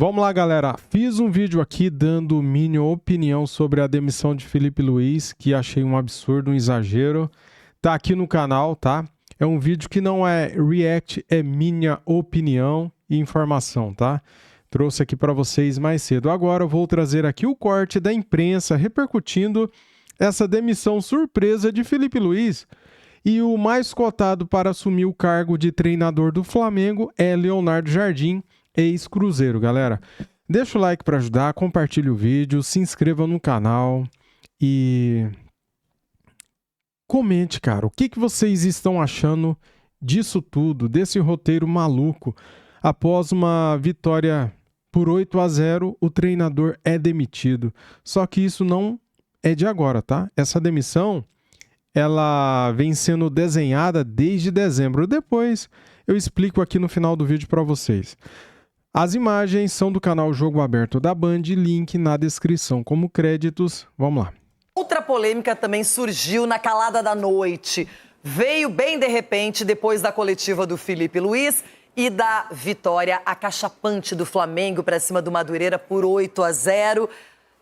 Vamos lá, galera. Fiz um vídeo aqui dando minha opinião sobre a demissão de Felipe Luiz, que achei um absurdo, um exagero. Tá aqui no canal, tá? É um vídeo que não é react, é minha opinião e informação, tá? Trouxe aqui para vocês mais cedo. Agora eu vou trazer aqui o corte da imprensa repercutindo essa demissão surpresa de Felipe Luiz. E o mais cotado para assumir o cargo de treinador do Flamengo é Leonardo Jardim, ex-Cruzeiro, galera. Deixa o like para ajudar, compartilhe o vídeo, se inscreva no canal e comente, cara, o que vocês estão achando disso tudo, desse roteiro maluco. Após uma vitória por 8-0, o treinador é demitido. Só que isso não é de agora, tá? Essa demissão, ela vem sendo desenhada desde dezembro. Depois eu explico aqui no final do vídeo para vocês. As imagens são do canal Jogo Aberto da Band, link na descrição como créditos. Vamos lá. Outra polêmica também surgiu na calada da noite. Veio bem de repente depois da coletiva do Felipe Luiz e da vitória acachapante do Flamengo para cima do Madureira por 8-0.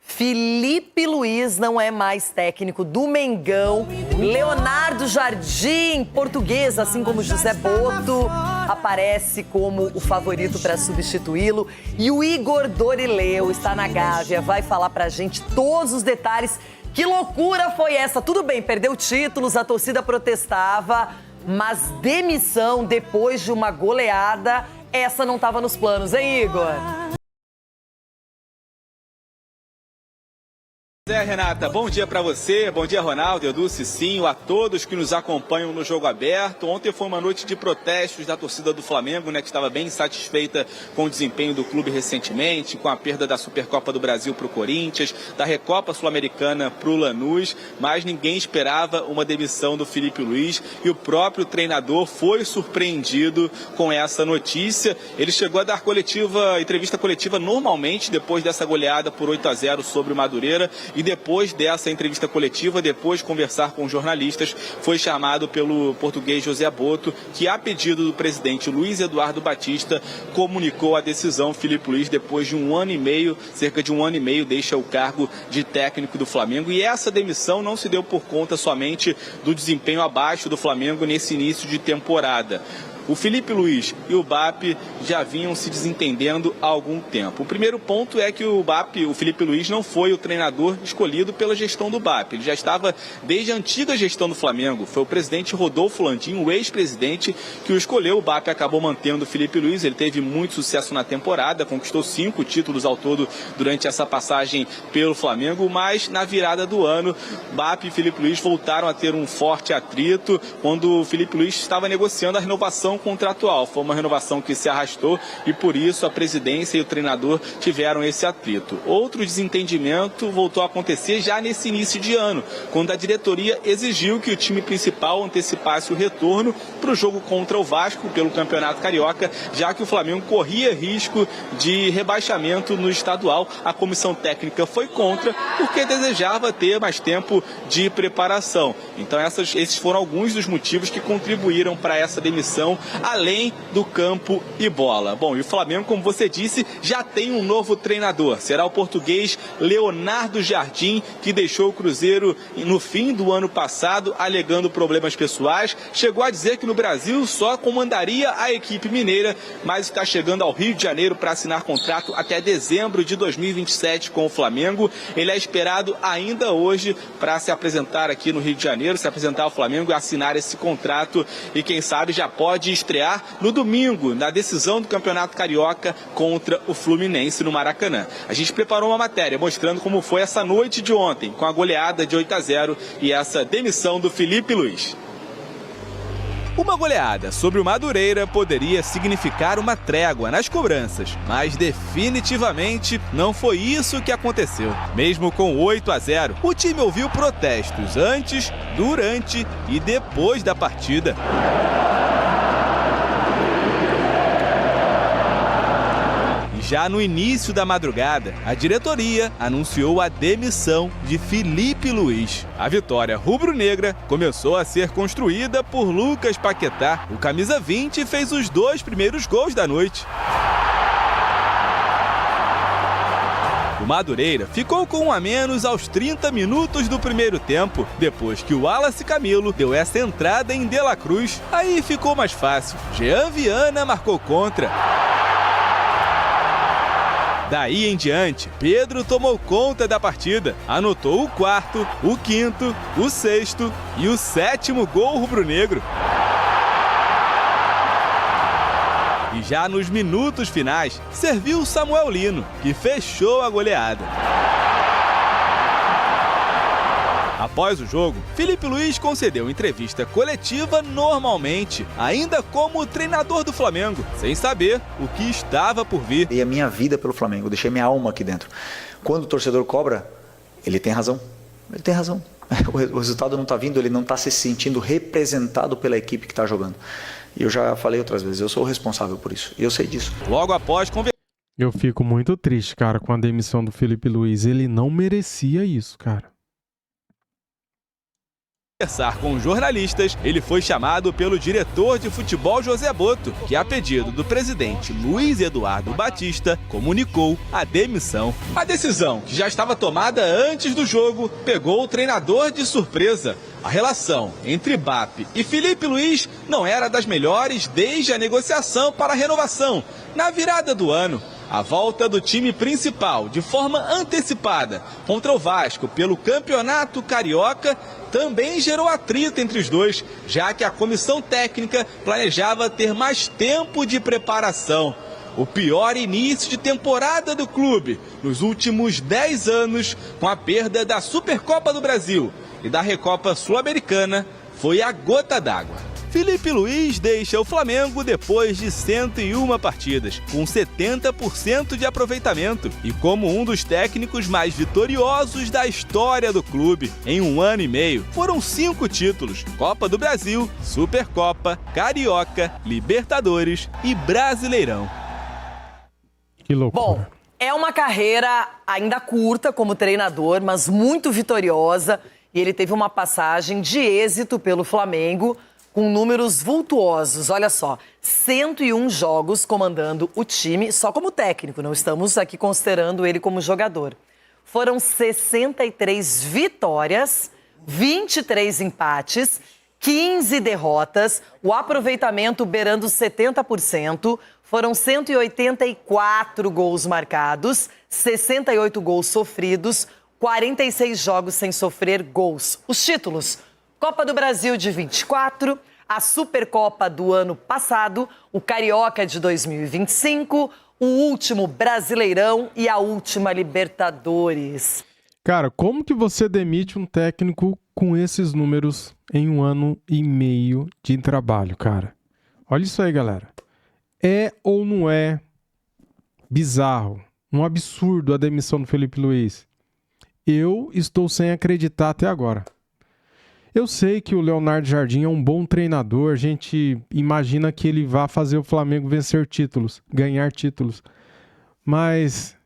Felipe Luiz não é mais técnico do Mengão. Leonardo Jardim, português, assim como José Boto, aparece como o favorito para substituí-lo. E o Igor Dorileu está na Gávea, vai falar pra gente todos os detalhes. Que loucura foi essa? Tudo bem, perdeu títulos, a torcida protestava, mas demissão depois de uma goleada, essa não estava nos planos, hein, Igor? Renata, bom dia para você, bom dia Ronaldo, Edu, Cicinho, a todos que nos acompanham no Jogo Aberto. Ontem foi uma noite de protestos da torcida do Flamengo, né, que estava bem insatisfeita com o desempenho do clube recentemente, com a perda da Supercopa do Brasil para o Corinthians, da Recopa Sul-Americana para o Lanús, mas ninguém esperava uma demissão do Felipe Luiz e o próprio treinador foi surpreendido com essa notícia. Ele chegou a dar entrevista coletiva normalmente depois dessa goleada por 8-0 sobre o Madureira. E depois dessa entrevista coletiva, depois de conversar com jornalistas, foi chamado pelo português José Boto, que a pedido do presidente Luiz Eduardo Batista, comunicou a decisão. Felipe Luiz, depois de um ano e meio, cerca de um ano e meio, deixa o cargo de técnico do Flamengo. E essa demissão não se deu por conta somente do desempenho abaixo do Flamengo nesse início de temporada. O Felipe Luiz e o BAP já vinham se desentendendo há algum tempo. O primeiro ponto é que o Felipe Luiz, não foi o treinador escolhido pela gestão do BAP. Ele já estava desde a antiga gestão do Flamengo. Foi o presidente Rodolfo Landim, o ex-presidente, que o escolheu. O BAP acabou mantendo o Felipe Luiz. Ele teve muito sucesso na temporada, conquistou 5 títulos ao todo durante essa passagem pelo Flamengo, mas na virada do ano, BAP e Felipe Luiz voltaram a ter um forte atrito quando o Felipe Luiz estava negociando a renovação contratual. Foi uma renovação que se arrastou e por isso a presidência e o treinador tiveram esse atrito. Outro desentendimento voltou a acontecer já nesse início de ano, quando a diretoria exigiu que o time principal antecipasse o retorno para o jogo contra o Vasco pelo Campeonato Carioca, já que o Flamengo corria risco de rebaixamento no estadual. A comissão técnica foi contra porque desejava ter mais tempo de preparação. Então esses foram alguns dos motivos que contribuíram para essa demissão, além do campo e bola. Bom, e o Flamengo, como você disse, já tem um novo treinador. Será o português Leonardo Jardim, que deixou o Cruzeiro no fim do ano passado, alegando problemas pessoais. Chegou a dizer que no Brasil só comandaria a equipe mineira, mas está chegando ao Rio de Janeiro para assinar contrato até dezembro de 2027 com o Flamengo. Ele é esperado ainda hoje para se apresentar aqui no Rio de Janeiro, se apresentar ao Flamengo e assinar esse contrato. E quem sabe já pode estrear no domingo, na decisão do Campeonato Carioca contra o Fluminense no Maracanã. A gente preparou uma matéria mostrando como foi essa noite de ontem, com a goleada de 8-0 e essa demissão do Felipe Luiz. Uma goleada sobre o Madureira poderia significar uma trégua nas cobranças, mas definitivamente não foi isso que aconteceu. Mesmo com 8-0, o time ouviu protestos antes, durante e depois da partida. Já no início da madrugada, a diretoria anunciou a demissão de Felipe Luiz. A vitória rubro-negra começou a ser construída por Lucas Paquetá. O camisa 20 fez os 2 primeiros gols da noite. Madureira ficou com 1 a menos aos 30 minutos do primeiro tempo, depois que o Wallace Camilo deu essa entrada em De La Cruz. Aí ficou mais fácil. Jean Viana marcou contra. Daí em diante, Pedro tomou conta da partida, anotou o 4º, o 5º, o 6º e o 7º gol rubro-negro. E já nos minutos finais, serviu Samuel Lino, que fechou a goleada. Após o jogo, Filipe Luís concedeu entrevista coletiva normalmente, ainda como treinador do Flamengo, sem saber o que estava por vir. Dei a minha vida pelo Flamengo, deixei minha alma aqui dentro. Quando o torcedor cobra, ele tem razão. Ele tem razão. O resultado não está vindo, ele não está se sentindo representado pela equipe que está jogando. E eu já falei outras vezes, eu sou o responsável por isso. E eu sei disso. Logo após Eu fico muito triste, cara, com a demissão do Filipe Luís. Ele não merecia isso, cara. conversar com jornalistas, ele foi chamado pelo diretor de futebol José Boto, que, a pedido do presidente Luiz Eduardo Batista, comunicou a demissão. A decisão, que já estava tomada antes do jogo, pegou o treinador de surpresa. A relação entre BAP e Filipe Luís não era das melhores desde a negociação para a renovação. Na virada do ano, a volta do time principal de forma antecipada contra o Vasco pelo Campeonato Carioca também gerou atrito entre os dois, já que a comissão técnica planejava ter mais tempo de preparação. O pior início de temporada do clube nos últimos 10 anos, com a perda da Supercopa do Brasil e da Recopa Sul-Americana, foi a gota d'água. Filipe Luís deixa o Flamengo depois de 101 partidas, com 70% de aproveitamento e como um dos técnicos mais vitoriosos da história do clube. Em 1 ano e meio, foram 5 títulos: Copa do Brasil, Supercopa, Carioca, Libertadores e Brasileirão. Que loucura. Bom, é uma carreira ainda curta como treinador, mas muito vitoriosa. E ele teve uma passagem de êxito pelo Flamengo, com números vultuosos. Olha só, 101 jogos comandando o time, só como técnico, não estamos aqui considerando ele como jogador. Foram 63 vitórias, 23 empates, 15 derrotas, o aproveitamento beirando 70%, foram 184 gols marcados, 68 gols sofridos, 46 jogos sem sofrer gols. Os títulos: Copa do Brasil de 24, a Supercopa do ano passado, o Carioca de 2025, o último Brasileirão e a última Libertadores. Cara, como que você demite um técnico com esses números em 1 ano e meio de trabalho, cara? Olha isso aí, galera. É ou não é bizarro, um absurdo a demissão do Filipe Luís? Eu estou sem acreditar até agora. Eu sei que o Leonardo Jardim é um bom treinador, a gente imagina que ele vá fazer o Flamengo vencer títulos, ganhar títulos. Mas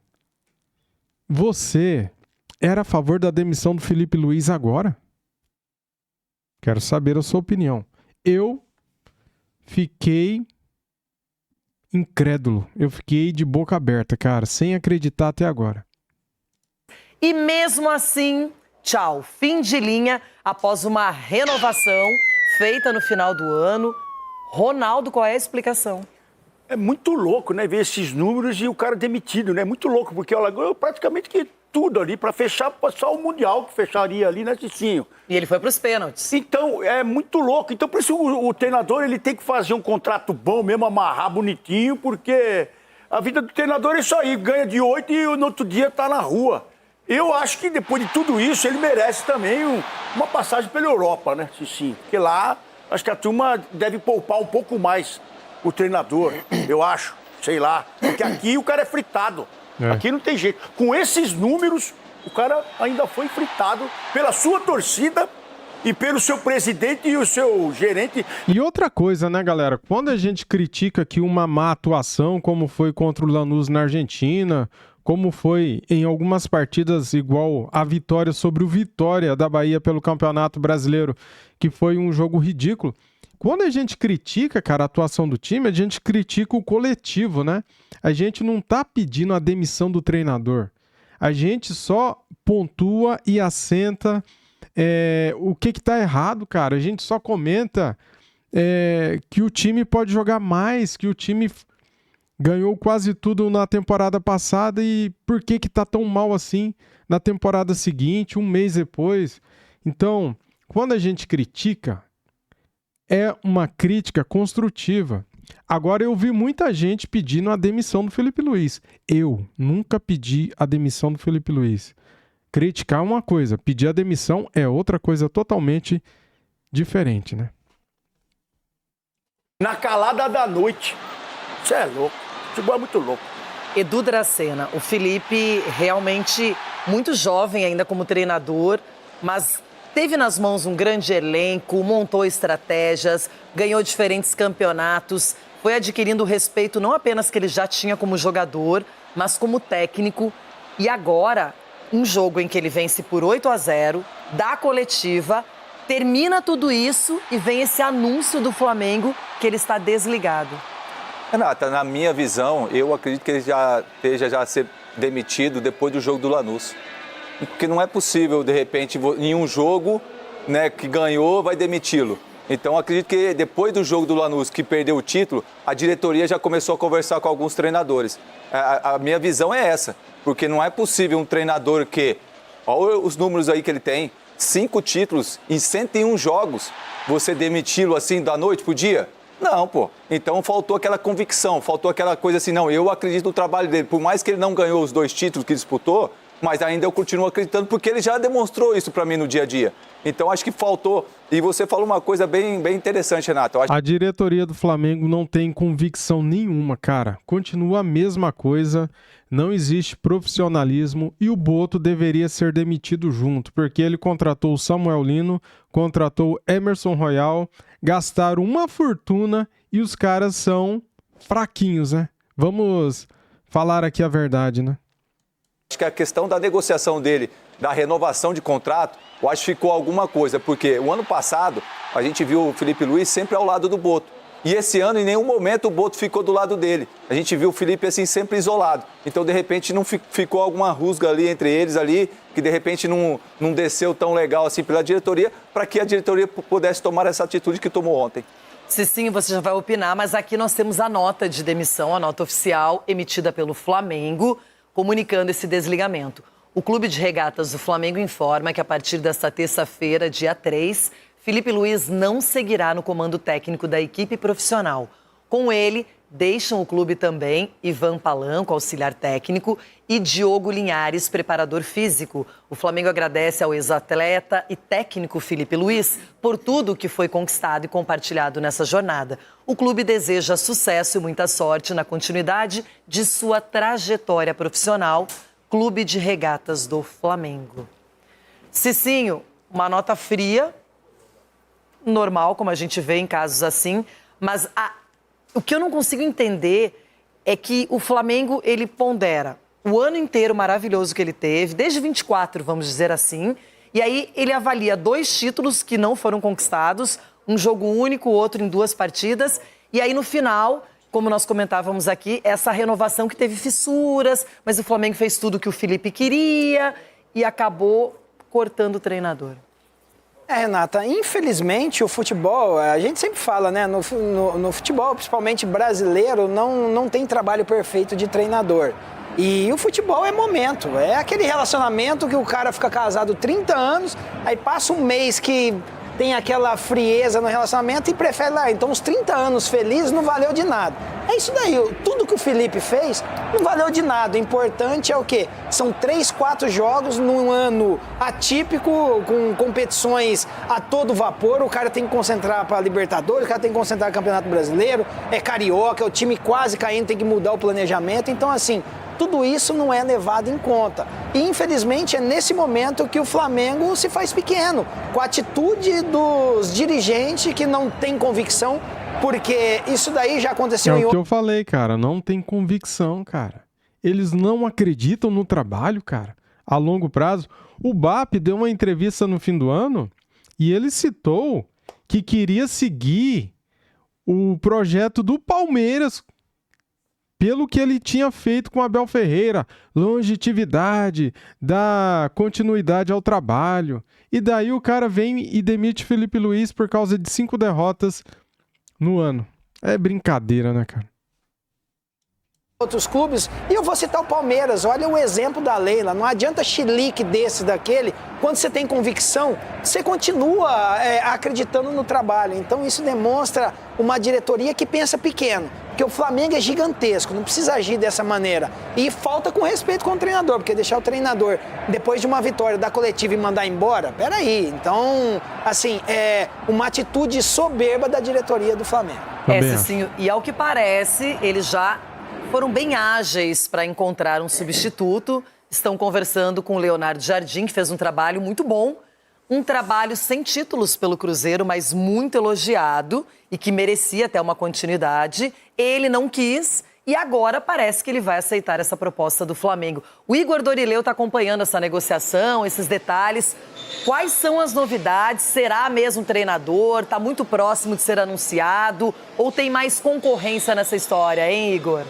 você era a favor da demissão do Filipe Luís agora? Quero saber a sua opinião. Eu fiquei incrédulo, eu fiquei de boca aberta, cara, sem acreditar até agora. E mesmo assim, tchau, fim de linha após uma renovação feita no final do ano. Ronaldo, qual é a explicação? É muito louco, né, ver esses números e o cara demitido, né? Muito louco, porque ela ganhou praticamente que tudo ali para fechar, só o Mundial que fecharia ali, né, Cicinho? E ele foi para os pênaltis. Então, é muito louco. Então, por isso o treinador ele tem que fazer um contrato bom mesmo, amarrar bonitinho, porque a vida do treinador é isso aí, ganha de 8 e no outro dia tá na rua. Eu acho que depois de tudo isso, ele merece também uma passagem pela Europa, né, Cicinho? Porque lá, acho que a turma deve poupar um pouco mais o treinador, eu acho, sei lá. Porque aqui o cara é fritado. Aqui não tem jeito. Com esses números, o cara ainda foi fritado pela sua torcida e pelo seu presidente e o seu gerente. E outra coisa, né, galera? Quando a gente critica aqui uma má atuação, como foi contra o Lanús na Argentina, como foi em algumas partidas igual a vitória sobre o Vitória da Bahia pelo Campeonato Brasileiro, que foi um jogo ridículo. Quando a gente critica, cara, a atuação do time, a gente critica o coletivo, né? A gente não tá pedindo a demissão do treinador. A gente só pontua e assenta o que tá errado, cara. A gente só comenta que o time pode jogar mais, que o time ganhou quase tudo na temporada passada e por que tá tão mal assim na temporada seguinte, um mês depois. Então, quando a gente critica, é uma crítica construtiva. Agora, eu vi muita gente pedindo a demissão do Felipe Luiz. Eu nunca pedi a demissão do Felipe Luiz. Criticar é uma coisa, pedir a demissão é outra coisa totalmente diferente, né? Na calada da noite. Você é louco. Futebol é muito louco. Edu Dracena, o Felipe realmente muito jovem ainda como treinador, mas teve nas mãos um grande elenco, montou estratégias, ganhou diferentes campeonatos, foi adquirindo o respeito não apenas que ele já tinha como jogador, mas como técnico. E agora, um jogo em que ele vence por 8-0, dá coletiva, termina tudo isso e vem esse anúncio do Flamengo que ele está desligado. Renata, na minha visão, eu acredito que ele já esteja já ser demitido depois do jogo do Lanús. Porque não é possível, de repente, em um jogo, né, que ganhou, vai demiti-lo. Então, acredito que depois do jogo do Lanús, que perdeu o título, a diretoria já começou a conversar com alguns treinadores. A minha visão é essa, porque não é possível um treinador que, olha os números aí que ele tem, 5 títulos em 101 jogos, você demiti-lo assim da noite pro dia? Não, pô. Então faltou aquela convicção, faltou aquela coisa assim, não, eu acredito no trabalho dele. Por mais que ele não ganhou os 2 títulos que disputou, mas ainda eu continuo acreditando porque ele já demonstrou isso para mim no dia a dia. Então acho que faltou. E você falou uma coisa bem interessante, Renato. A diretoria do Flamengo não tem convicção nenhuma, cara. Continua a mesma coisa, não existe profissionalismo e o Boto deveria ser demitido junto, porque ele contratou o Samuel Lino, contratou Emerson Royal, gastaram uma fortuna e os caras são fraquinhos, né? Vamos falar aqui a verdade, né? Acho que a questão da negociação dele, da renovação de contrato, eu acho que ficou alguma coisa, porque o ano passado a gente viu o Felipe Luiz sempre ao lado do Boto. E esse ano, em nenhum momento, o Boto ficou do lado dele. A gente viu o Felipe assim sempre isolado. Então, de repente, não ficou alguma rusga ali entre eles ali, que de repente não desceu tão legal assim pela diretoria, para que a diretoria pudesse tomar essa atitude que tomou ontem. Cicinho, você já vai opinar, mas aqui nós temos a nota de demissão, a nota oficial emitida pelo Flamengo, comunicando esse desligamento. O Clube de Regatas do Flamengo informa que a partir desta terça-feira, dia 3, Felipe Luiz não seguirá no comando técnico da equipe profissional. Com ele, deixam o clube também Ivan Palanco, auxiliar técnico, e Diogo Linhares, preparador físico. O Flamengo agradece ao ex-atleta e técnico Felipe Luiz por tudo que foi conquistado e compartilhado nessa jornada. O clube deseja sucesso e muita sorte na continuidade de sua trajetória profissional. Clube de Regatas do Flamengo. Cicinho, uma nota fria, normal, como a gente vê em casos assim, mas o que eu não consigo entender é que o Flamengo, ele pondera o ano inteiro maravilhoso que ele teve, desde 24, vamos dizer assim, e aí ele avalia 2 títulos que não foram conquistados, um jogo único, outro em 2 partidas, e aí no final, como nós comentávamos aqui, essa renovação que teve fissuras, mas o Flamengo fez tudo o que o Felipe queria e acabou cortando o treinador. Renata, infelizmente o futebol, a gente sempre fala, né, no futebol, principalmente brasileiro, não tem trabalho perfeito de treinador. E o futebol é momento, é aquele relacionamento que o cara fica casado 30 anos, aí passa um mês que tem aquela frieza no relacionamento e prefere lá. Então, os 30 anos felizes não valeu de nada. É isso daí. Tudo que o Felipe fez não valeu de nada. O importante é o quê? São 3, 4 jogos num ano atípico, com competições a todo vapor. O cara tem que concentrar para a Libertadores, o cara tem que concentrar no Campeonato Brasileiro, é carioca, é o time quase caindo, tem que mudar o planejamento. Então, assim, tudo isso não é levado em conta. E, infelizmente, é nesse momento que o Flamengo se faz pequeno, com a atitude dos dirigentes que não tem convicção, porque isso daí já aconteceu É o que eu falei, cara, não tem convicção, cara. Eles não acreditam no trabalho, cara, a longo prazo. O BAP deu uma entrevista no fim do ano e ele citou que queria seguir o projeto do Palmeiras pelo que ele tinha feito com Abel Ferreira, longevidade, dar continuidade ao trabalho. E daí o cara vem e demite Felipe Luiz por causa de 5 derrotas no ano. É brincadeira, né, cara? Outros clubes, e eu vou citar o Palmeiras, olha o exemplo da Leila, não adianta chilique desse, daquele, quando você tem convicção, você continua acreditando no trabalho, então isso demonstra uma diretoria que pensa pequeno, porque o Flamengo é gigantesco, não precisa agir dessa maneira, e falta com respeito com o treinador, porque deixar o treinador, depois de uma vitória da coletiva e mandar embora, peraí, então, assim, é uma atitude soberba da diretoria do Flamengo. Cicinho, e ao que parece, eles já foram bem ágeis para encontrar um substituto. Estão conversando com o Leonardo Jardim, que fez um trabalho muito bom. Um trabalho sem títulos pelo Cruzeiro, mas muito elogiado e que merecia até uma continuidade. Ele não quis e agora parece que ele vai aceitar essa proposta do Flamengo. O Igor Dorileu está acompanhando essa negociação, esses detalhes. Quais são as novidades? Será mesmo treinador? Está muito próximo de ser anunciado? Ou tem mais concorrência nessa história, hein, Igor?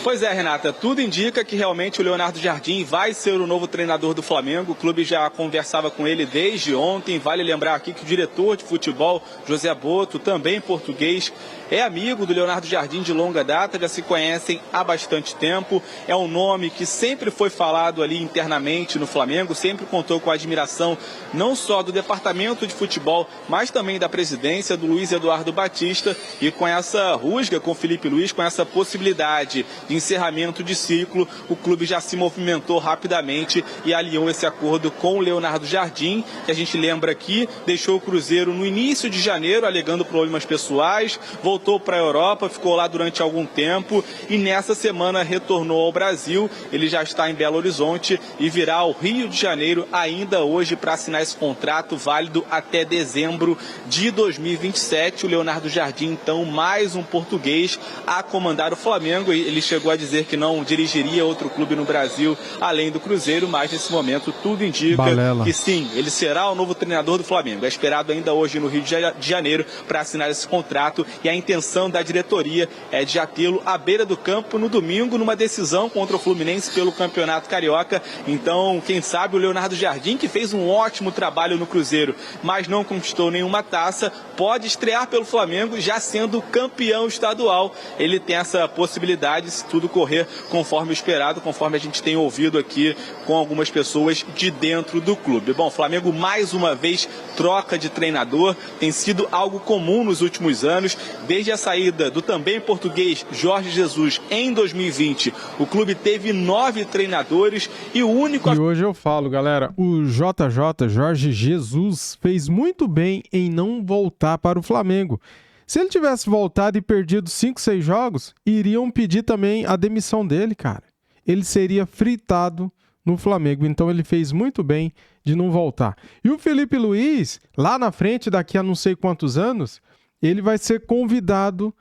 Pois é, Renata, tudo indica que realmente o Leonardo Jardim vai ser o novo treinador do Flamengo. O clube já conversava com ele desde ontem. Vale lembrar aqui que o diretor de futebol, José Boto, também português, é amigo do Leonardo Jardim de longa data, já se conhecem há bastante tempo. É um nome que sempre foi falado ali internamente no Flamengo, sempre contou com a admiração não só do departamento de futebol, mas também da presidência do Luiz Eduardo Batista. E com essa rusga com o Felipe Luiz, com essa possibilidade de encerramento de ciclo, o clube já se movimentou rapidamente e alinhou esse acordo com o Leonardo Jardim, que a gente lembra aqui, deixou o Cruzeiro no início de janeiro, alegando problemas pessoais, voltou para a Europa, ficou lá durante algum tempo e nessa semana retornou ao Brasil. Ele já está em Belo Horizonte e virá ao Rio de Janeiro ainda hoje para assinar esse contrato válido até dezembro de 2027. O Leonardo Jardim, então, mais um português a comandar o Flamengo. Ele chegou a dizer que não dirigiria outro clube no Brasil além do Cruzeiro, mas nesse momento tudo indica que sim, ele será o novo treinador do Flamengo. É esperado ainda hoje no Rio de Janeiro para assinar esse contrato e a intenção da diretoria é de já tê-lo à beira do campo no domingo numa decisão contra o Fluminense pelo Campeonato Carioca. Então, quem sabe o Leonardo Jardim, que fez um ótimo trabalho no Cruzeiro, mas não conquistou nenhuma taça, pode estrear pelo Flamengo já sendo campeão estadual. Ele tem essa possibilidade, se tudo correr conforme esperado, conforme a gente tem ouvido aqui com algumas pessoas de dentro do clube. Bom, o Flamengo mais uma vez troca de treinador, tem sido algo comum nos últimos anos, desde a saída do também português Jorge Jesus em 2020. O clube teve 9 treinadores e o único... E hoje eu falo, galera, o JJ, Jorge Jesus, fez muito bem em não voltar para o Flamengo. Se ele tivesse voltado e perdido 5, 6 jogos, iriam pedir também a demissão dele, cara. Ele seria fritado no Flamengo. Então ele fez muito bem de não voltar. E o Felipe Luiz, lá na frente, daqui a não sei quantos anos, ele vai ser convidado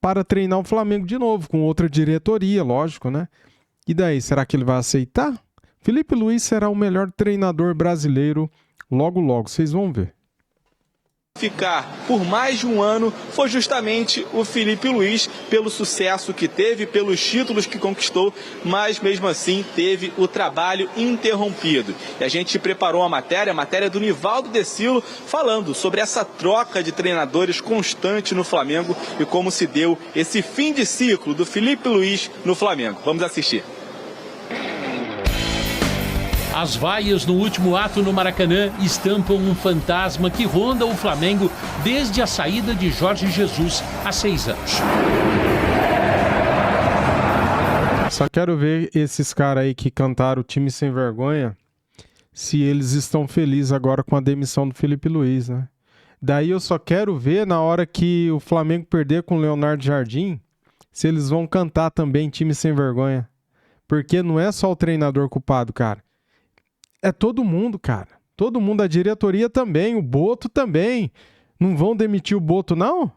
para treinar o Flamengo de novo, com outra diretoria, lógico, né? E daí, será que ele vai aceitar? Felipe Luiz será o melhor treinador brasileiro logo, logo. Vocês vão ver. Ficar por mais de um ano foi justamente o Felipe Luiz, pelo sucesso que teve, pelos títulos que conquistou, mas mesmo assim teve o trabalho interrompido. E a gente preparou a matéria do Nivaldo Decilo, falando sobre essa troca de treinadores constante no Flamengo e como se deu esse fim de ciclo do Felipe Luiz no Flamengo. Vamos assistir. As vaias no último ato no Maracanã estampam um fantasma que ronda o Flamengo desde a saída de Jorge Jesus há 6 anos. Só quero ver esses caras aí que cantaram o time sem vergonha, se eles estão felizes agora com a demissão do Felipe Luiz, né? Daí eu só quero ver na hora que o Flamengo perder com o Leonardo Jardim, se eles vão cantar também time sem vergonha. Porque não é só o treinador culpado, cara. É todo mundo, cara. Todo mundo, a diretoria também, o Boto também. Não vão demitir o Boto, não?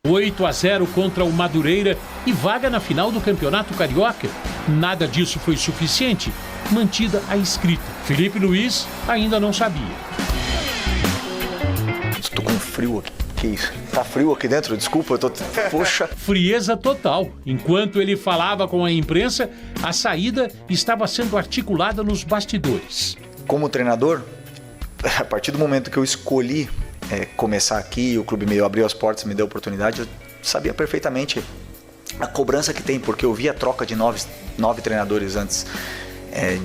8-0 contra o Madureira e vaga na final do Campeonato Carioca. Nada disso foi suficiente. Mantida a escrita. Felipe Luiz ainda não sabia. Estou com frio aqui. Que isso? Tá frio aqui dentro? Desculpa, eu tô... Poxa. Frieza total. Enquanto ele falava com a imprensa, a saída estava sendo articulada nos bastidores. Como treinador, a partir do momento que eu escolhi começar aqui, o clube meio abriu as portas, me deu a oportunidade, eu sabia perfeitamente a cobrança que tem, porque eu vi a troca de nove treinadores antes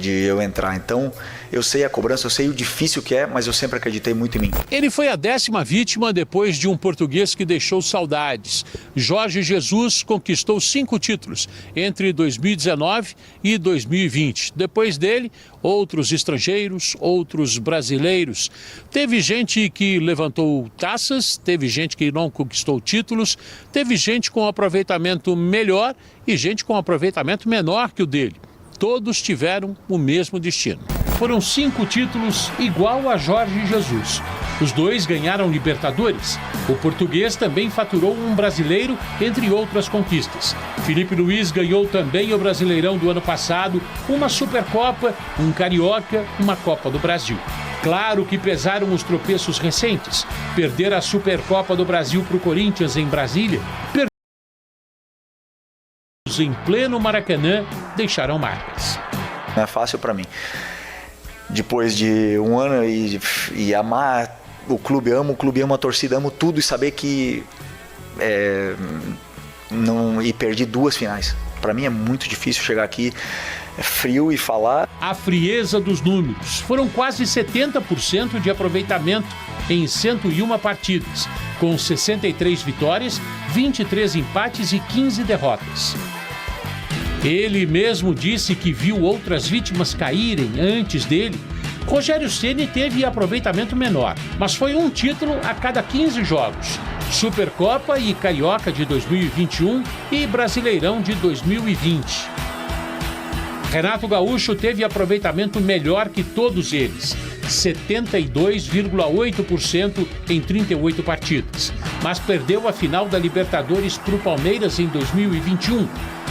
de eu entrar. Então, eu sei a cobrança, eu sei o difícil que é, mas eu sempre acreditei muito em mim. Ele foi a 10ª vítima depois de um português que deixou saudades. Jorge Jesus conquistou 5 títulos entre 2019 e 2020. Depois dele, outros estrangeiros, outros brasileiros. Teve gente que levantou taças, teve gente que não conquistou títulos, teve gente com aproveitamento melhor e gente com aproveitamento menor que o dele. Todos tiveram o mesmo destino. Foram 5 títulos igual a Jorge Jesus. Os 2 ganharam Libertadores. O português também faturou um brasileiro, entre outras conquistas. Filipe Luís ganhou também o Brasileirão do ano passado, uma Supercopa, um Carioca, uma Copa do Brasil. Claro que pesaram os tropeços recentes. Perder a Supercopa do Brasil para o Corinthians em Brasília, em pleno Maracanã, deixaram marcas. Não é fácil para mim. Depois de um ano e amar o clube, amo a torcida, amo tudo e saber que e perdi 2 finais. Para mim é muito difícil chegar aqui frio e falar. A frieza dos números. Foram quase 70% de aproveitamento em 101 partidas, com 63 vitórias, 23 empates e 15 derrotas. Ele mesmo disse que viu outras vítimas caírem antes dele. Rogério Ceni teve aproveitamento menor, mas foi um título a cada 15 jogos. Supercopa e Carioca de 2021 e Brasileirão de 2020. Renato Gaúcho teve aproveitamento melhor que todos eles, 72,8% em 38 partidas, mas perdeu a final da Libertadores para o Palmeiras em 2021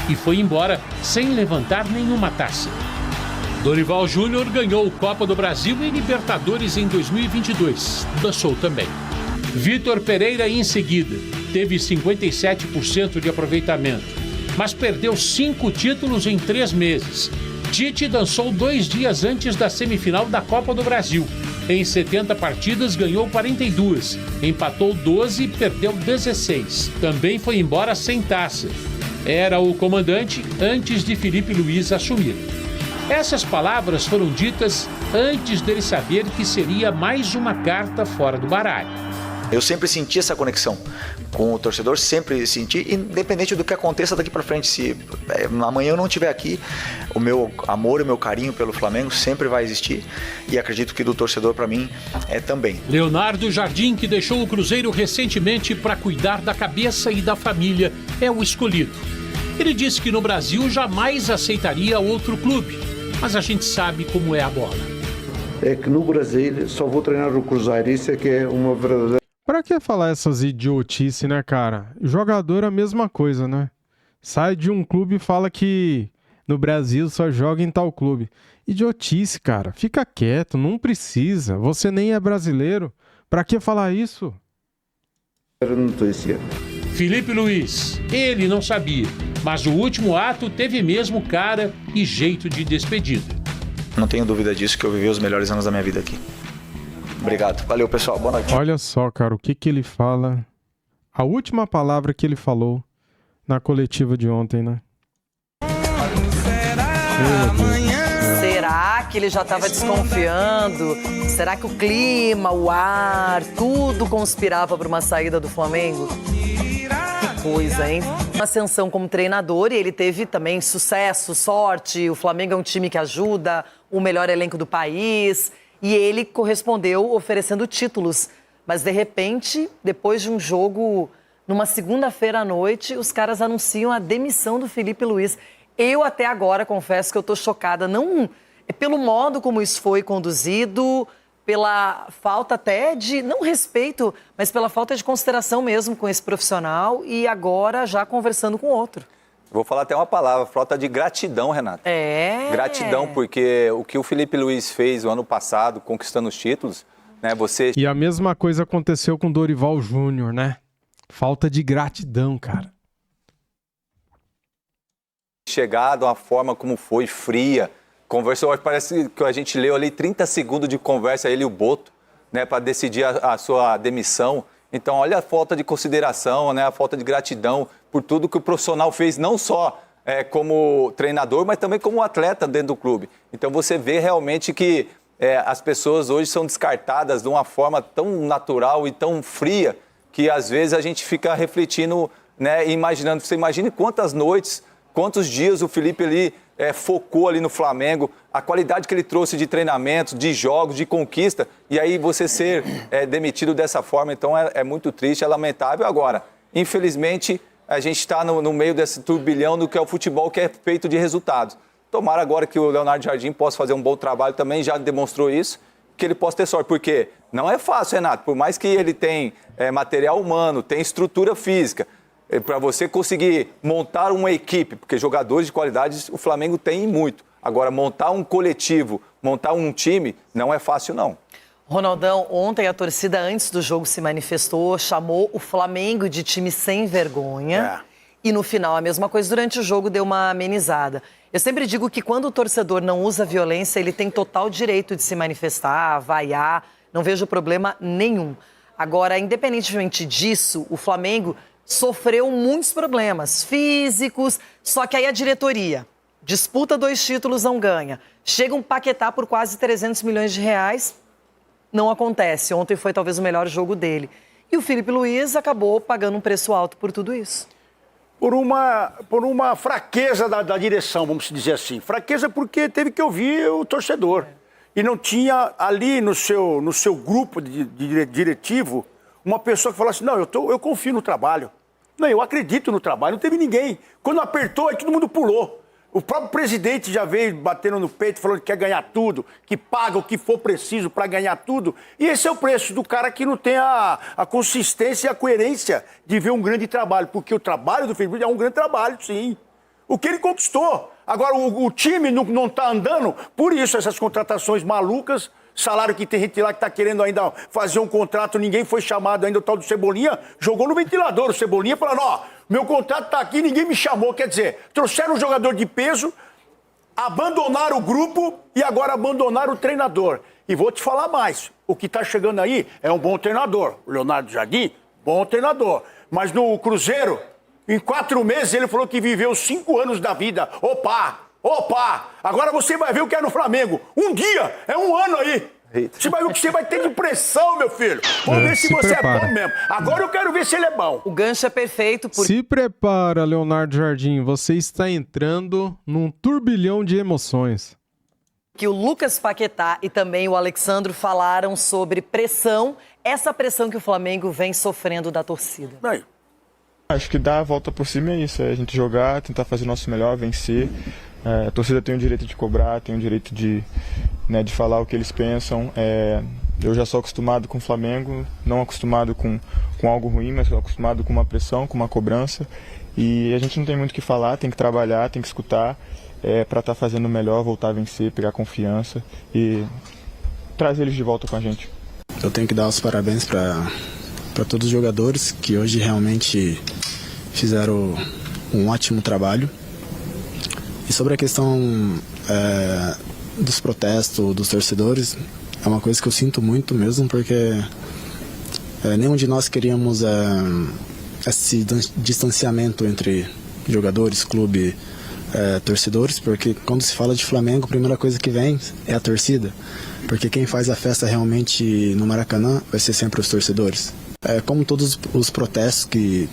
e foi embora sem levantar nenhuma taça. Dorival Júnior ganhou Copa do Brasil e Libertadores em 2022, dançou também. Vitor Pereira, em seguida, teve 57% de aproveitamento, mas perdeu 5 títulos em 3 meses. Tite dançou 2 dias antes da semifinal da Copa do Brasil. Em 70 partidas, ganhou 42, empatou 12 e perdeu 16. Também foi embora sem taça. Era o comandante antes de Filipe Luís assumir. Essas palavras foram ditas antes dele saber que seria mais uma carta fora do baralho. Eu sempre senti essa conexão com o torcedor, sempre senti, independente do que aconteça daqui para frente. Se amanhã eu não estiver aqui, o meu amor e o meu carinho pelo Flamengo sempre vai existir e acredito que do torcedor para mim também. Leonardo Jardim, que deixou o Cruzeiro recentemente para cuidar da cabeça e da família, é o escolhido. Ele disse que no Brasil jamais aceitaria outro clube, mas a gente sabe como é a bola. É que no Brasil só vou treinar o Cruzeiro, isso é que é uma verdadeira... Pra que falar essas idiotices, né, cara? Jogador é a mesma coisa, né? Sai de um clube e fala que no Brasil só joga em tal clube. Idiotice, cara. Fica quieto, não precisa. Você nem é brasileiro. Pra que falar isso? Notícia. Filipe Luís, ele não sabia, mas o último ato teve mesmo cara e jeito de despedida. Não tenho dúvida disso, que eu vivi os melhores anos da minha vida aqui. Obrigado. Valeu, pessoal. Boa noite. Olha só, cara, o que ele fala. A última palavra que ele falou na coletiva de ontem, né? Será que ele já estava desconfiando? Será que o clima, o ar, tudo conspirava para uma saída do Flamengo? Que coisa, hein? Uma ascensão como treinador e ele teve também sucesso, sorte. O Flamengo é um time que ajuda, o melhor elenco do país. E ele correspondeu oferecendo títulos. Mas, de repente, depois de um jogo, numa segunda-feira à noite, os caras anunciam a demissão do Filipe Luís. Eu, até agora, confesso que eu estou chocada. Não pelo modo como isso foi conduzido, pela falta até de, não respeito, mas pela falta de consideração mesmo com esse profissional e agora já conversando com outro. Vou falar até uma palavra, falta de gratidão, Renata. É. Gratidão, porque o que o Filipe Luís fez o ano passado, conquistando os títulos, né? Você E a mesma coisa aconteceu com Dorival Júnior, né? Falta de gratidão, cara. chegar de uma forma como foi, fria, conversou, parece que a gente leu ali 30 segundos de conversa, ele e o Boto, né, para decidir a sua demissão. Então, olha a falta de consideração, né, a falta de gratidão por tudo que o profissional fez, não só como treinador, mas também como atleta dentro do clube. Então, você vê realmente que as pessoas hoje são descartadas de uma forma tão natural e tão fria que, às vezes, a gente fica refletindo, né, e imaginando. Você imagine quantas noites, quantos dias o Felipe ali focou ali no Flamengo, a qualidade que ele trouxe de treinamento, de jogos, de conquista, e aí você ser demitido dessa forma, então é muito triste, é lamentável. Agora, infelizmente, a gente está no meio desse turbilhão do que é o futebol, que é feito de resultados. Tomara agora que o Leonardo Jardim possa fazer um bom trabalho também, já demonstrou isso, que ele possa ter sorte, porque não é fácil, Renato, por mais que ele tenha material humano, tem estrutura física, para você conseguir montar uma equipe, porque jogadores de qualidade o Flamengo tem muito. Agora, montar um coletivo, montar um time, não é fácil, não. Ronaldão, ontem a torcida, antes do jogo, se manifestou, chamou o Flamengo de time sem vergonha. E no final, a mesma coisa, durante o jogo, deu uma amenizada. Eu sempre digo que quando o torcedor não usa violência, ele tem total direito de se manifestar, vaiar, não vejo problema nenhum. Agora, independentemente disso, o Flamengo sofreu muitos problemas físicos, só que aí a diretoria disputa 2 títulos, não ganha. Chega um Paquetá por quase 300 milhões de reais, não acontece. Ontem foi talvez o melhor jogo dele. E o Felipe Luiz acabou pagando um preço alto por tudo isso. Por uma fraqueza da direção, vamos dizer assim. Fraqueza porque teve que ouvir o torcedor. E não tinha ali no seu grupo de diretivo uma pessoa que falasse, não, eu confio no trabalho. Não, eu acredito no trabalho. Não teve ninguém. Quando apertou, aí todo mundo pulou. O próprio presidente já veio batendo no peito, falando que quer ganhar tudo, que paga o que for preciso para ganhar tudo. E esse é o preço do cara que não tem a consistência e a coerência de ver um grande trabalho. Porque o trabalho do Felipe é um grande trabalho, sim. O que ele conquistou. Agora, o time não está andando, por isso essas contratações malucas, salário que tem gente lá que está querendo ainda fazer um contrato, ninguém foi chamado ainda, o tal do Cebolinha, jogou no ventilador o Cebolinha, falando, ó, meu contrato está aqui, ninguém me chamou. Quer dizer, trouxeram um jogador de peso, abandonaram o grupo e agora abandonaram o treinador. E vou te falar mais, o que está chegando aí é um bom treinador. O Leonardo Jardim, bom treinador. Mas no Cruzeiro, em 4 meses, ele falou que viveu 5 anos da vida. Opa! Agora você vai ver o que é no Flamengo. Um dia, é um ano aí. Você vai ver o que você vai ter de pressão, meu filho. Vamos ver se você é bom mesmo. Agora eu quero ver se ele é bom. O gancho é perfeito. Se prepara, Leonardo Jardim. Você está entrando num turbilhão de emoções. Que o Lucas Paquetá e também o Alexandro falaram sobre pressão. Essa pressão que o Flamengo vem sofrendo da torcida. Aí. Acho que dar a volta por cima é isso. É a gente jogar, tentar fazer o nosso melhor, vencer. A torcida tem o direito de cobrar, tem o direito de falar o que eles pensam. Eu já sou acostumado com o Flamengo, não acostumado com algo ruim, mas acostumado com uma pressão, com uma cobrança. E a gente não tem muito o que falar, tem que trabalhar, tem que escutar para estar fazendo o melhor, voltar a vencer, pegar confiança e trazer eles de volta com a gente. Eu tenho que dar os parabéns para todos os jogadores que hoje realmente fizeram um ótimo trabalho. E sobre a questão dos protestos dos torcedores, é uma coisa que eu sinto muito mesmo, porque nenhum de nós queríamos esse distanciamento entre jogadores, clube, torcedores, porque quando se fala de Flamengo, a primeira coisa que vem é a torcida, porque quem faz a festa realmente no Maracanã vai ser sempre os torcedores. Como todos os protestos que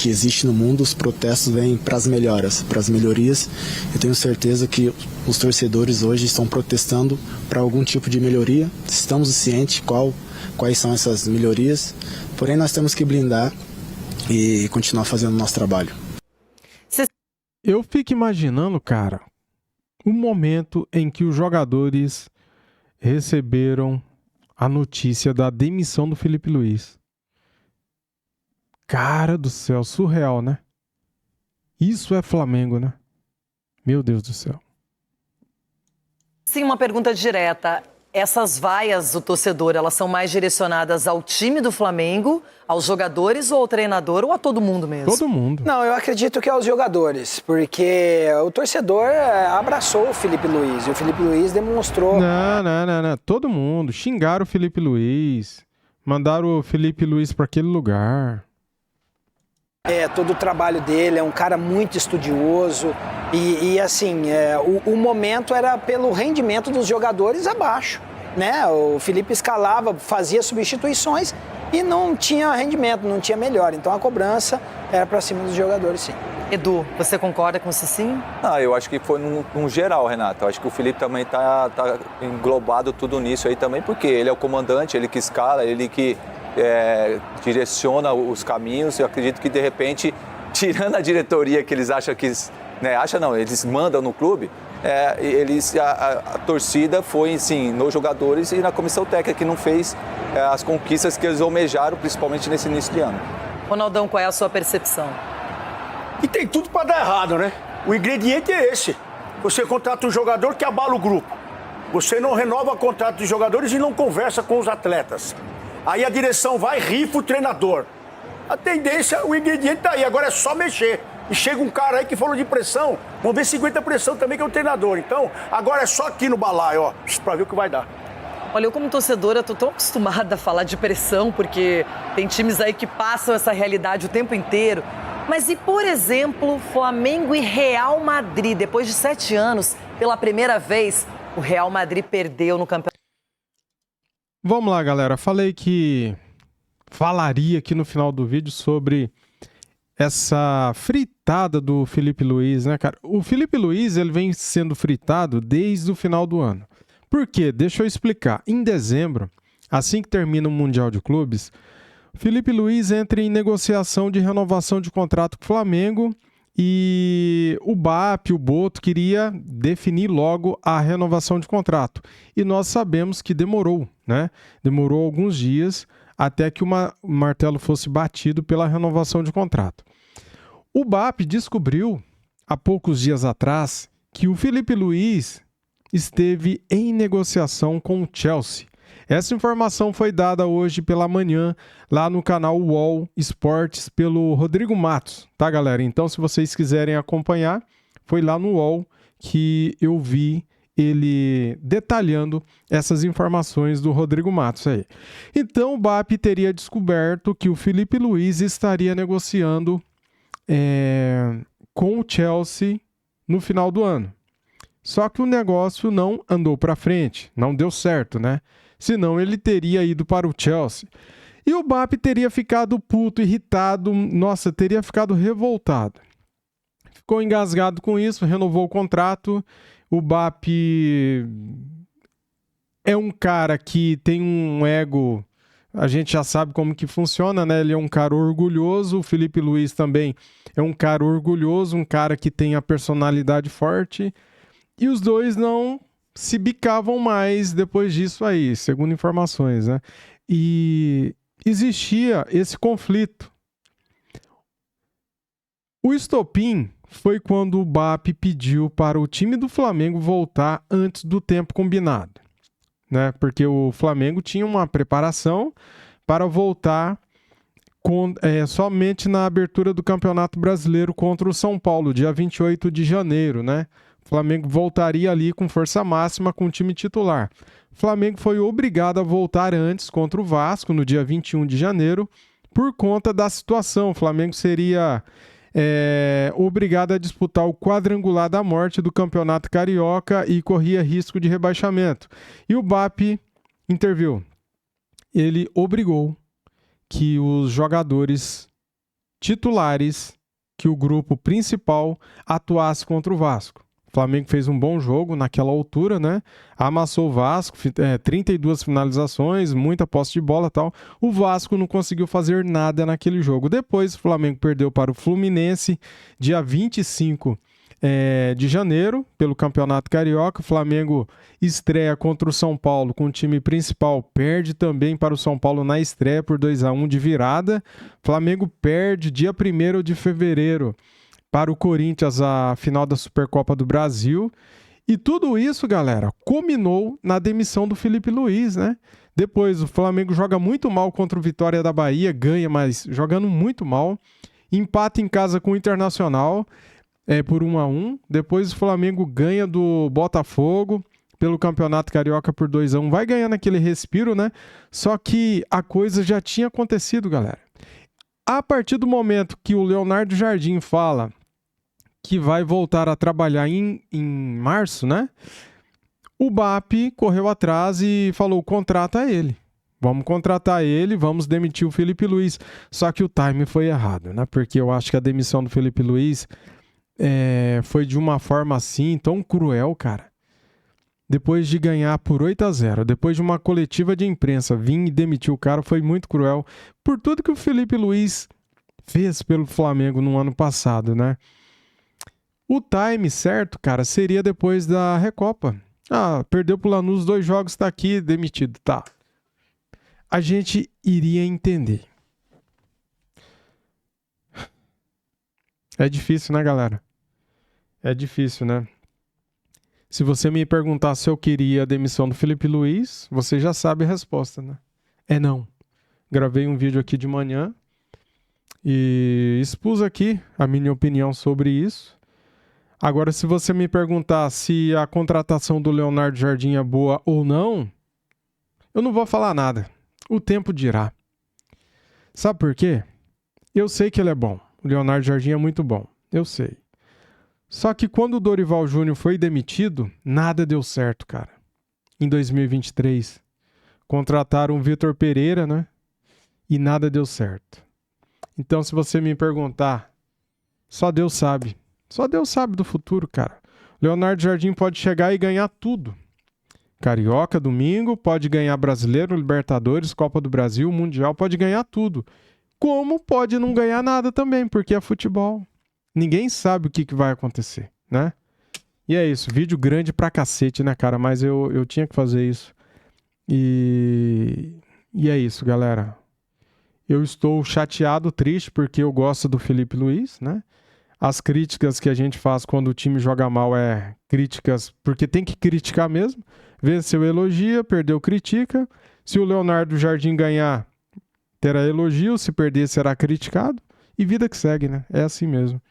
existe no mundo, os protestos vêm para as melhoras, para as melhorias. Eu tenho certeza que os torcedores hoje estão protestando para algum tipo de melhoria. Estamos cientes quais são essas melhorias, porém nós temos que blindar e continuar fazendo o nosso trabalho. Eu fico imaginando, cara, o momento em que os jogadores receberam a notícia da demissão do Felipe Luiz. Cara do céu, surreal, né? Isso é Flamengo, né? Meu Deus do céu. Sim, uma pergunta direta. Essas vaias do torcedor, elas são mais direcionadas ao time do Flamengo, aos jogadores ou ao treinador ou a todo mundo mesmo? Todo mundo. Não, eu acredito que aos jogadores, porque o torcedor abraçou o Felipe Luiz e o Felipe Luiz demonstrou... Não. Todo mundo. Xingaram o Felipe Luiz. Mandaram o Felipe Luiz para aquele lugar. Todo o trabalho dele, é um cara muito estudioso e assim, o momento era pelo rendimento dos jogadores abaixo, né? O Felipe escalava, fazia substituições e não tinha rendimento, não tinha melhor. Então a cobrança era para cima dos jogadores, sim. Edu, você concorda com o Cicinho? Eu acho que foi num geral, Renato. Eu acho que o Felipe também tá englobado tudo nisso aí também, porque ele é o comandante, ele que escala, ele que direciona os caminhos. Eu acredito que, de repente, tirando a diretoria que eles acham que... eles mandam no clube, a torcida foi, sim, nos jogadores e na comissão técnica, que não fez as conquistas que eles almejaram, principalmente nesse início de ano. Ronaldão, qual é a sua percepção? E tem tudo para dar errado, né? O ingrediente é esse. Você contrata um jogador que abala o grupo. Você não renova o contrato dos jogadores e não conversa com os atletas. Aí a direção vai, rifa o treinador. A tendência, o ingrediente tá aí, agora é só mexer. E chega um cara aí que falou de pressão, vamos ver se aguenta pressão também, que é o treinador. Então, agora é só aqui no balaio, ó, pra ver o que vai dar. Olha, eu como torcedora tô tão acostumada a falar de pressão, porque tem times aí que passam essa realidade o tempo inteiro. Mas e, por exemplo, Flamengo e Real Madrid, depois de 7 anos, pela primeira vez, o Real Madrid perdeu no campeonato. Vamos lá, galera. Falei que falaria aqui no final do vídeo sobre essa fritada do Felipe Luiz, né, cara? O Felipe Luiz, ele vem sendo fritado desde o final do ano. Por quê? Deixa eu explicar. Em dezembro, assim que termina o Mundial de Clubes, Felipe Luiz entra em negociação de renovação de contrato com o Flamengo e o BAP, o Boto, queria definir logo a renovação de contrato. E nós sabemos que demorou, né? Demorou alguns dias até que o martelo fosse batido pela renovação de contrato. O BAP descobriu, há poucos dias atrás, que o Felipe Luiz esteve em negociação com o Chelsea. Essa informação foi dada hoje pela manhã lá no canal UOL Esportes pelo Rodrigo Matos, tá, galera? Então, se vocês quiserem acompanhar, foi lá no UOL que eu vi ele detalhando essas informações do Rodrigo Matos aí. Então, o BAP teria descoberto que o Felipe Luiz estaria negociando com o Chelsea no final do ano. Só que o negócio não andou para frente, não deu certo, né? Senão ele teria ido para o Chelsea. E o BAP teria ficado puto, irritado, nossa, teria ficado revoltado. Ficou engasgado com isso, renovou o contrato. O BAP é um cara que tem um ego, a gente já sabe como que funciona, né? Ele é um cara orgulhoso, o Felipe Luiz também é um cara orgulhoso, um cara que tem a personalidade forte. E os dois não se bicavam mais depois disso aí, segundo informações, né? E existia esse conflito. O estopim foi quando o BAP pediu para o time do Flamengo voltar antes do tempo combinado, né? Porque o Flamengo tinha uma preparação para voltar somente na abertura do Campeonato Brasileiro contra o São Paulo, dia 28 de janeiro, né? O Flamengo voltaria ali com força máxima com o time titular. O Flamengo foi obrigado a voltar antes contra o Vasco, no dia 21 de janeiro, por conta da situação. O Flamengo seria obrigado a disputar o quadrangular da morte do Campeonato Carioca e corria risco de rebaixamento. E o BAP interviu. Ele obrigou que os jogadores titulares, que o grupo principal atuasse contra o Vasco. O Flamengo fez um bom jogo naquela altura, né? Amassou o Vasco, 32 finalizações, muita posse de bola e tal. O Vasco não conseguiu fazer nada naquele jogo. Depois o Flamengo perdeu para o Fluminense, dia 25 de janeiro, pelo Campeonato Carioca. O Flamengo estreia contra o São Paulo com o time principal. Perde também para o São Paulo na estreia por 2-1 de virada. O Flamengo perde dia 1º de fevereiro para o Corinthians a final da Supercopa do Brasil E tudo isso, galera, culminou na demissão do Felipe Luiz, né? Depois o Flamengo joga muito mal contra o Vitória da Bahia, ganha, mas jogando muito mal. Empata em casa com o Internacional por 1-1. Depois o Flamengo ganha do Botafogo pelo Campeonato Carioca por 2-1. Vai ganhando aquele respiro, né? Só que a coisa já tinha acontecido, galera. A partir do momento que o Leonardo Jardim fala que vai voltar a trabalhar em março, né? O BAP correu atrás e falou, contrata ele. Vamos contratar ele, vamos demitir o Felipe Luiz. Só que o time foi errado, né? Porque eu acho que a demissão do Felipe Luiz foi de uma forma assim, tão cruel, cara. Depois de ganhar por 8-0, depois de uma coletiva de imprensa vir e demitir o cara, foi muito cruel. Por tudo que o Felipe Luiz fez pelo Flamengo no ano passado, né? O time certo, cara, seria depois da Recopa. Ah, perdeu pro Lanús 2 jogos, tá aqui, demitido. Tá. A gente iria entender. É difícil, né, galera? É difícil, né? Se você me perguntar se eu queria a demissão do Felipe Luiz, você já sabe a resposta, né? É não. Gravei um vídeo aqui de manhã e expus aqui a minha opinião sobre isso. Agora, se você me perguntar se a contratação do Leonardo Jardim é boa ou não, eu não vou falar nada. O tempo dirá. Sabe por quê? Eu sei que ele é bom. O Leonardo Jardim é muito bom. Eu sei. Só que quando o Dorival Júnior foi demitido, nada deu certo, cara. Em 2023. Contrataram o Vitor Pereira, né? E nada deu certo. Então, se você me perguntar, só Deus sabe. Só Deus sabe do futuro, cara. Leonardo Jardim pode chegar e ganhar tudo. Carioca, domingo, pode ganhar Brasileiro, Libertadores, Copa do Brasil, Mundial, pode ganhar tudo. Como pode não ganhar nada também, porque é futebol. Ninguém sabe o que vai acontecer, né? E é isso, vídeo grande pra cacete, né, cara? Mas eu tinha que fazer isso. E é isso, galera. Eu estou chateado, triste, porque eu gosto do Felipe Luiz, né? As críticas que a gente faz quando o time joga mal é críticas, porque tem que criticar mesmo. Venceu, elogia, perdeu, critica. Se o Leonardo Jardim ganhar, terá elogio. Se perder, será criticado. E vida que segue, né? É assim mesmo.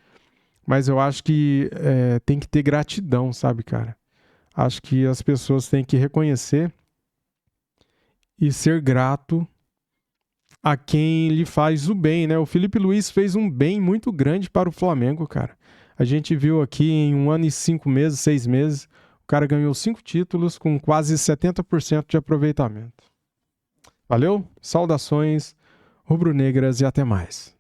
Mas eu acho que tem que ter gratidão, sabe, cara? Acho que as pessoas têm que reconhecer e ser grato a quem lhe faz o bem, né? O Felipe Luiz fez um bem muito grande para o Flamengo, cara. A gente viu aqui em 1 ano e 5 meses, 6 meses, o cara ganhou 5 títulos com quase 70% de aproveitamento. Valeu? Saudações rubro-negras e até mais.